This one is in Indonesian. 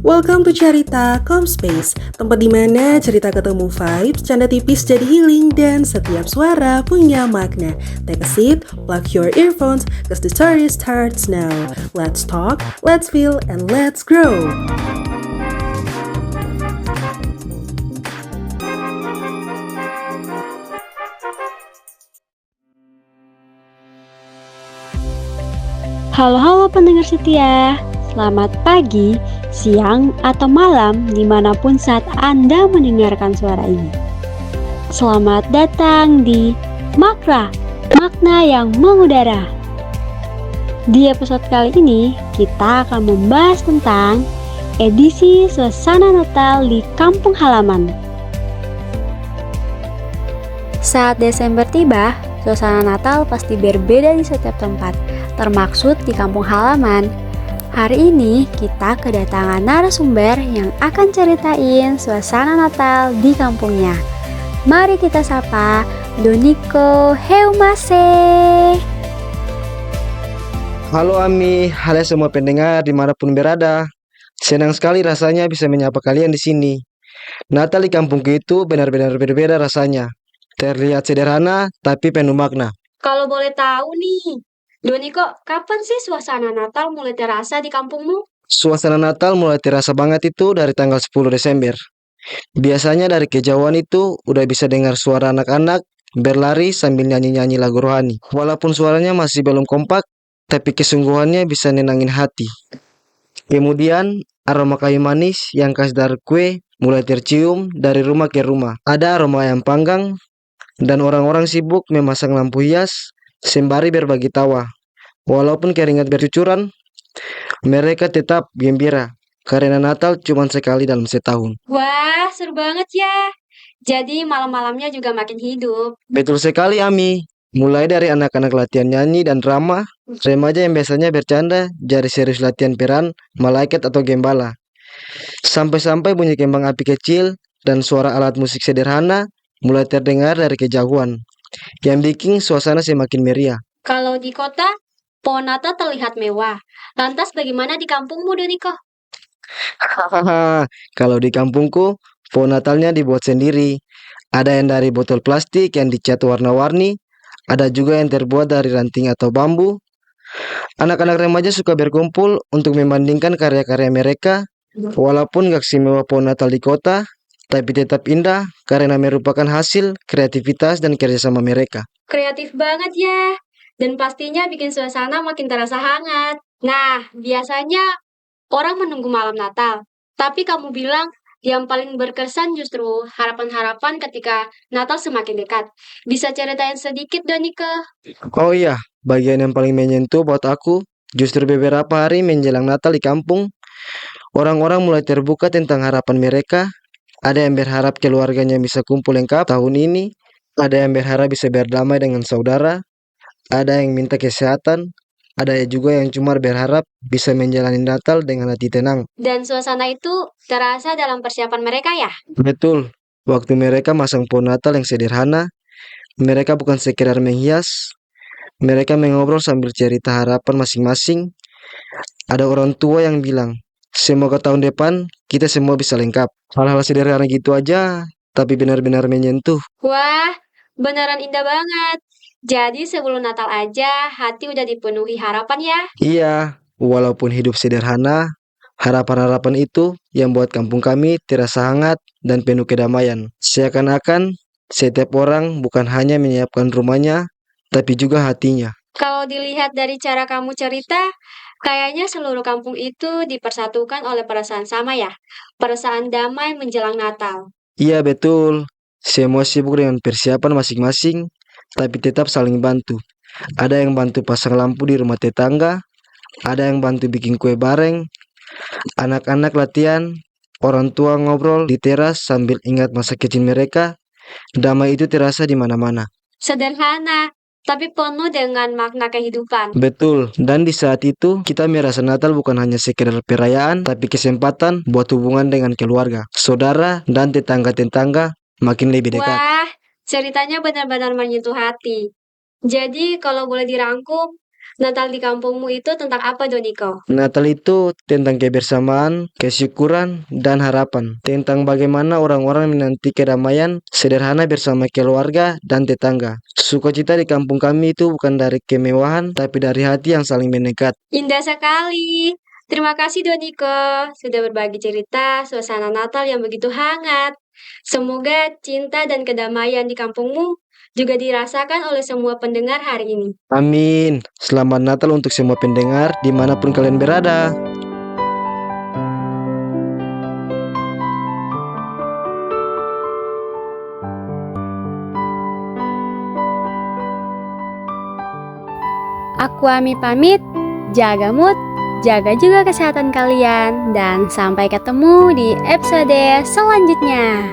Welcome to Cerita Comspace, tempat di mana cerita ketemu vibes, canda tipis jadi healing, dan setiap suara punya makna. Take a seat, plug your earphones, cause the story starts now. Let's talk, let's feel, and let's grow. Halo pendengar setia, selamat pagi, siang, atau malam dimanapun saat Anda mendengarkan suara ini. Selamat datang di Makna yang mengudara. Di episode kali ini, kita akan membahas tentang edisi suasana Natal di kampung halaman. Saat Desember tiba, suasana Natal pasti berbeda di setiap tempat, termaksud di kampung halaman. Hari ini kita kedatangan narasumber yang akan ceritain suasana Natal di kampungnya. Mari kita sapa Doniko Heumase. Halo Ami, halo semua pendengar dimanapun berada. Senang sekali rasanya bisa menyapa kalian di sini. Natal di kampungku itu benar-benar berbeda rasanya. Terlihat sederhana tapi penuh makna. Kalau boleh tahu nih, Doniko, kapan sih suasana Natal mulai terasa di kampungmu? Suasana Natal mulai terasa banget itu dari tanggal 10 Desember. Biasanya dari kejauhan itu udah bisa dengar suara anak-anak berlari sambil nyanyi-nyanyi lagu rohani. Walaupun suaranya masih belum kompak, tapi kesungguhannya bisa nenangin hati. Kemudian aroma kayu manis yang khas dari kue mulai tercium dari rumah ke rumah. Ada aroma ayam panggang dan orang-orang sibuk memasang lampu hias sembari berbagi tawa. Walaupun keringat bercucuran, mereka tetap gembira karena Natal cuma sekali dalam setahun. Wah, seru banget ya. Jadi malam-malamnya juga makin hidup. Betul sekali, Ami. Mulai dari anak-anak latihan nyanyi dan drama, remaja yang biasanya bercanda jadi serius latihan peran malaikat atau gembala. Sampai-sampai bunyi kembang api kecil dan suara alat musik sederhana mulai terdengar dari kejauhan, yang bikin suasana semakin meriah. Kalau di kota, pohon Natal terlihat mewah. Lantas bagaimana di kampungmu, Doniko? Hahaha, kalau di kampungku, pohon Natalnya dibuat sendiri. Ada yang dari botol plastik yang dicat warna-warni, ada juga yang terbuat dari ranting atau bambu. Anak-anak remaja suka berkumpul untuk membandingkan karya-karya mereka, walaupun gak semewah pohon Natal di kota, tapi tetap indah karena merupakan hasil kreativitas dan kerjasama mereka. Kreatif banget ya. Dan pastinya bikin suasana makin terasa hangat. Nah, biasanya orang menunggu malam Natal. Tapi kamu bilang yang paling berkesan justru harapan-harapan ketika Natal semakin dekat. Bisa ceritain sedikit, Doniko? Oh iya, bagian yang paling menyentuh buat aku, justru beberapa hari menjelang Natal di kampung, orang-orang mulai terbuka tentang harapan mereka. Ada yang berharap keluarganya bisa kumpul lengkap tahun ini, ada yang berharap bisa berdamai dengan saudara, ada yang minta kesehatan, ada juga yang cuma berharap bisa menjalani Natal dengan hati tenang. Dan suasana itu terasa dalam persiapan mereka ya? Betul, waktu mereka masang pohon Natal yang sederhana, mereka bukan sekedar menghias, mereka mengobrol sambil cerita harapan masing-masing. Ada orang tua yang bilang, semoga tahun depan kita semua bisa lengkap. Hal-hal sederhana gitu aja, tapi benar-benar menyentuh. Wah, beneran indah banget. Jadi sebelum Natal aja, hati udah dipenuhi harapan ya? Iya, walaupun hidup sederhana, harapan-harapan itu yang buat kampung kami terasa hangat dan penuh kedamaian. Seakan-akan setiap orang bukan hanya menyiapkan rumahnya, tapi juga hatinya. Kalau dilihat dari cara kamu cerita, kayaknya seluruh kampung itu dipersatukan oleh perasaan sama ya? Perasaan damai menjelang Natal. Iya betul, semua sibuk dengan persiapan masing-masing, tapi tetap saling bantu. Ada yang bantu pasang lampu di rumah tetangga, ada yang bantu bikin kue bareng, anak-anak latihan, orang tua ngobrol di teras sambil ingat masa kecil mereka. Damai itu terasa di mana-mana. Sederhana, tapi penuh dengan makna kehidupan. Betul, dan di saat itu kita merasa Natal bukan hanya sekedar perayaan, tapi kesempatan buat hubungan dengan keluarga, saudara, dan tetangga-tetangga makin lebih dekat. Wah, ceritanya benar-benar menyentuh hati. Jadi, kalau boleh dirangkum, Natal di kampungmu itu tentang apa, Doniko? Natal itu tentang kebersamaan, kesyukuran, dan harapan. Tentang bagaimana orang-orang menanti kedamaian sederhana bersama keluarga dan tetangga. Sukacita di kampung kami itu bukan dari kemewahan, tapi dari hati yang saling mendekat. Indah sekali. Terima kasih, Doniko, sudah berbagi cerita suasana Natal yang begitu hangat. Semoga cinta dan kedamaian di kampungmu juga dirasakan oleh semua pendengar hari ini. Amin. Selamat Natal untuk semua pendengar dimanapun kalian berada. Aku Ami pamit, jaga mood, jaga juga kesehatan kalian, dan sampai ketemu di episode selanjutnya.